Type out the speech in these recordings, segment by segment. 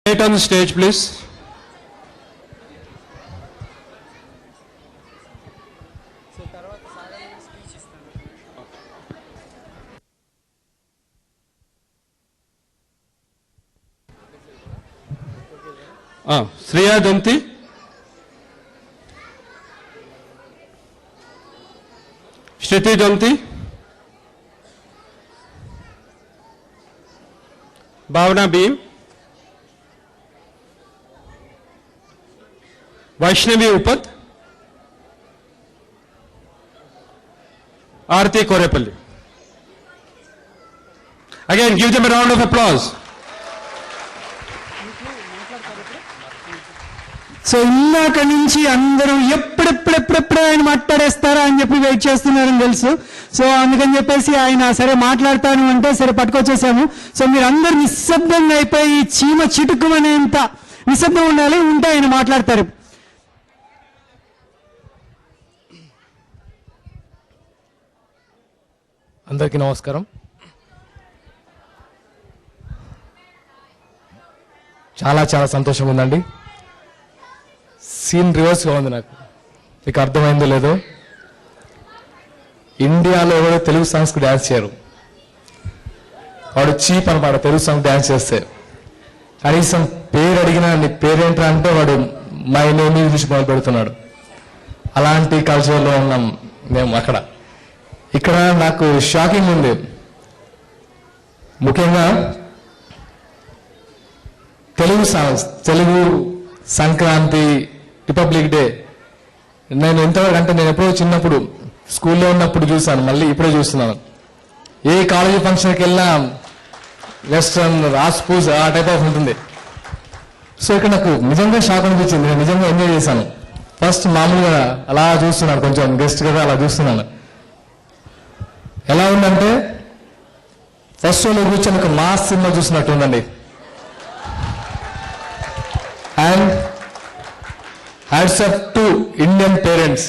Right on the stage, please. Sriya Danti. Shriti Danti. Bhavana Beam. Vaishnavi Upad. Aarti Korepalli. Again, give them a round of applause. So ఇందాక నుంచి అందరూ ఎప్పుడెప్పుడెప్పుడెప్పుడు ఆయన మాట్లాడేస్తారా అని చెప్పి wait చేస్తున్నారని తెలుసు. సో అందుకని చెప్పేసి ఆయన సరే మాట్లాడతాను అంటే సరే పట్టుకొచ్చేసాము. సో మీరు అందరు నిశ్శబ్దంగా అయిపోయి చీమ చిటుకుమనేంత నిశ్శబ్దం ఉండాలి, ఉంటే ఆయన మాట్లాడతారు. అందరికీ నమస్కారం. చాలా చాలా సంతోషంగా ఉందండి. సీన్ రివర్స్గా ఉంది. నాకు మీకు అర్థమైందో లేదో, ఇండియాలో ఎవరో తెలుగు సాంగ్స్కి డ్యాన్స్ చేయరు. వాడు చీప్ అనమాట తెలుగు సాంగ్ డ్యాన్స్ చేస్తే. కనీసం పేరు అడిగినా నీ పేరేంట్రా అంటే వాడు మై నేమ్ ఇంగ్లీష్ మొదలు పెడుతున్నాడు. అలాంటి కల్చర్లో ఉన్నాం మేము. ఇక్కడ నాకు షాకింగ్ ఉంది. ముఖ్యంగా Telugu songs, Telugu Sankranti, republic day. నేను ఎంతవరకు అంటే నేను ఎప్పుడో చిన్నప్పుడు స్కూల్లో ఉన్నప్పుడు చూశాను, మళ్ళీ ఇప్పుడే చూస్తున్నాను. ఏ కాలేజీ ఫంక్షన్కి వెళ్ళినా వెస్ట్రన్, రాజ్పూజ్ ఆ టైప్ ఆఫ్ ఉంటుంది. సో ఇక్కడ నాకు నిజంగా షాక్ అనిపించింది. నేను నిజంగా ఎంజాయ్ చేశాను. ఫస్ట్ మామూలుగా అలా చూస్తున్నాను, కొంచెం గెస్ట్ కదా అలా చూస్తున్నాను. ఎలా ఉందంటే ఫస్ట్ షోలో కూర్చొని ఒక మాస్ సినిమా చూసినట్టు ఉందండి. And hats off to Indian parents.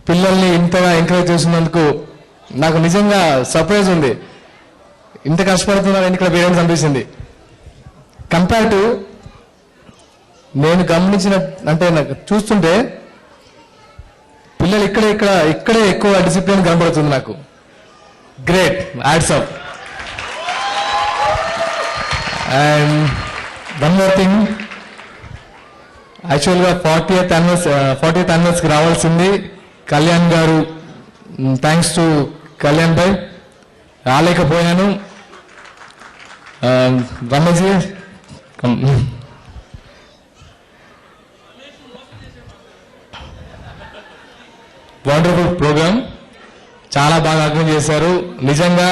పిల్లల్ని ఇంతగా ఎంకరేజ్ చేసినందుకు నాకు నిజంగా సర్ప్రైజ్ ఉంది. ఇంత కష్టపడుతున్నారు ఇక్కడ పేరెంట్స్ అనిపించింది. కంపేర్ టు నేను గమనించిన అంటే నాకు చూస్తుంటే పిల్లలు ఇక్కడే ఎక్కువ డిసిప్లిన్ కనబడుతుంది నాకు. Great, hats off. And one more thing, యాక్చువల్గా 40th యానివర్సరీకి రావాల్సింది కళ్యాణ్ గారు. థ్యాంక్స్ టు కళ్యాణ్ భాయ్, రాలేకపోయాను. రమేష్ వండర్ఫుల్ ప్రోగ్రామ్, చాలా బాగా ఆర్గనైజ్ చేశారు. నిజంగా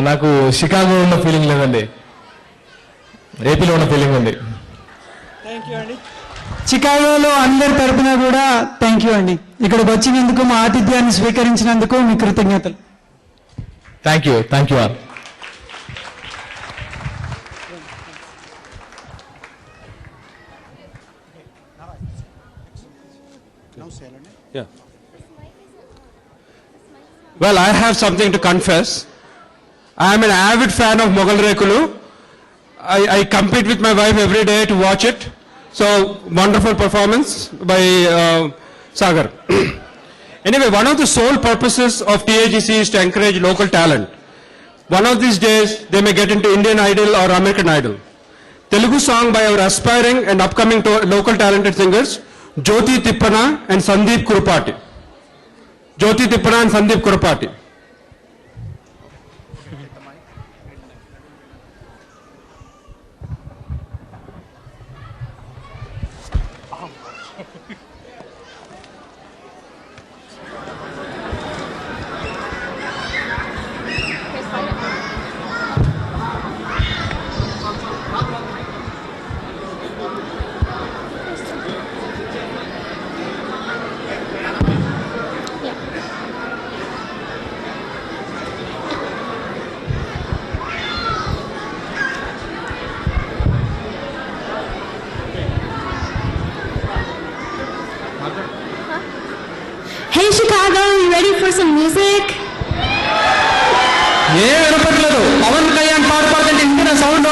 నాకు షికాగో ఉన్న ఫీలింగ్ లేదండి, ఏపీలో ఉన్న ఫీలింగ్ ఉంది. చికాగోలో అందరి తరపున కూడా థ్యాంక్ యూ అండి. ఇక్కడికి వచ్చినందుకు, మా ఆతిథ్యాన్ని స్వీకరించినందుకు మీ కృతజ్ఞతలు. Thank you all. Yeah. Well, I have something to confess. I am an avid fan of Mogal Rekulu. I compete with my wife every day to watch it. So, wonderful performance by Sagar. Anyway, one of the sole purposes of TAGC is to encourage local talent. One of these days, they may get into Indian Idol or American Idol. Telugu song by our aspiring and upcoming local talented singers, Jyoti Tippana and Sandeep Kurupati. Jyoti Tippana and Sandeep Kurupati. Hey Chicago, you ready for some music? ఏ వినపట్లేదు. పవన్ కళ్యాణ్ పాట పాడుతుంటే ఇంటిన sound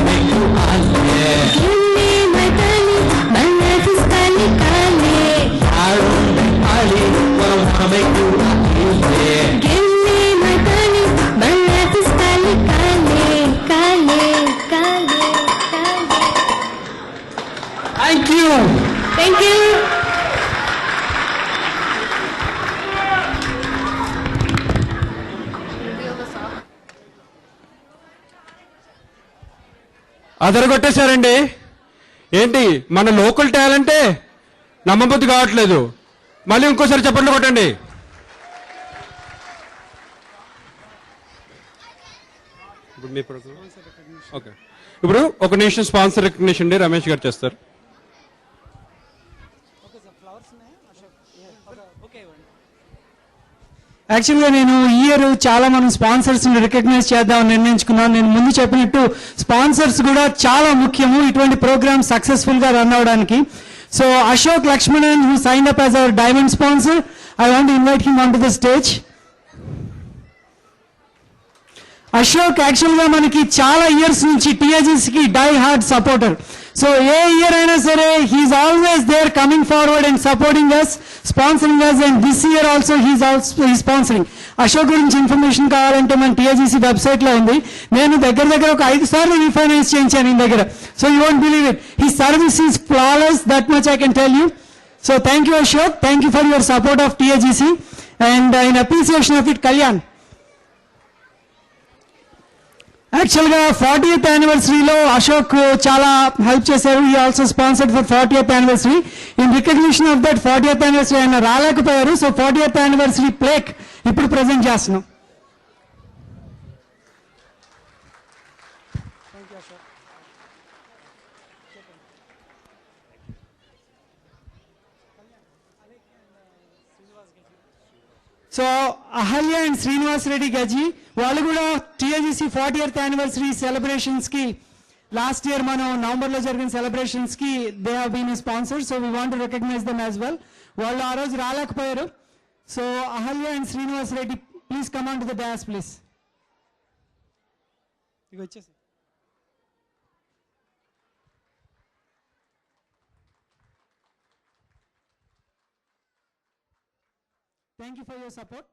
make you alle. Give me my darling, my life is kali kali. Yaron Ali, wanna make you alle. Give me my darling, my life is kali kali, kali, kali, kali. Thank you. Thank you. అదరగొట్టేశారండి. ఏంటి మన local టాలెంటే నమ్మబుద్ధి కావట్లేదు. మళ్ళీ ఇంకోసారి చప్పట్లు కొట్టండి. ఇప్పుడు మీ programme okay. ఇప్పుడు ఒక నిమిషం స్పాన్సర్ రికగ్నిషన్ డే రమేష్ గారు చేస్తారు. యాక్చువల్గా నేను ఈ ఇయర్ చాలా మనం స్పాన్సర్స్ రికగ్నైజ్ చేద్దామని నిర్ణయించుకున్నాను. నేను ముందు చెప్పినట్టు స్పాన్సర్స్ కూడా చాలా ముఖ్యము ఇటువంటి ప్రోగ్రామ్ సక్సెస్ఫుల్ గా రన్ అవడానికి. So Ashok Lakshmanan who sign up as our diamond sponsor, I want invite him on to the stage. Ashok actual గా మనకి చాలా ఇయర్స్ నుంచి టీఏజీసీకి డై హార్డ్ సపోర్టర్. సో ఏ ఇయర్ అయినా సరే he's always there coming forward and supporting us, sponsoring us, and this year also he sponsoring. Ashok గురించి information కావాలంటే మన టీఏజీసీ వెబ్సైట్ లో ఉంది. నేను దగ్గర ఒక 5 సార్లు రీఫైనాన్స్ చేయించాను ఈ దగ్గర. So you won't believe it, he service is flawless, that much I can tell you. So thank you Ashok, thank you for your support of TAGC and in appreciation of it Kalyan. యాక్చువల్గా 40th యానివర్సరీలో అశోక్ చాలా help చేశారు. ఈ also sponsored for 40th anniversary. In recognition of that 40th anniversary ఆయన రాలేకపోయారు. So 40th anniversary plaque ఇప్పుడు present చేస్తున్నాం. So Ahalya and Srinivas Reddy Gaji వాళ్ళు కూడా టీఏజీసీ 40th యానివర్సరీ సెలబ్రేషన్స్ కి లాస్ట్ ఇయర్ మనం నవంబర్ లో జరిగిన సెలబ్రేషన్స్ కి they have been sponsor. So we want to recognise them as well. వాళ్ళు ఆ రోజు రాలేకపోయారు. So Ahalya and Srinivas Reddy please come on to the dais please. ఇక వచ్చేసి thank you for your support.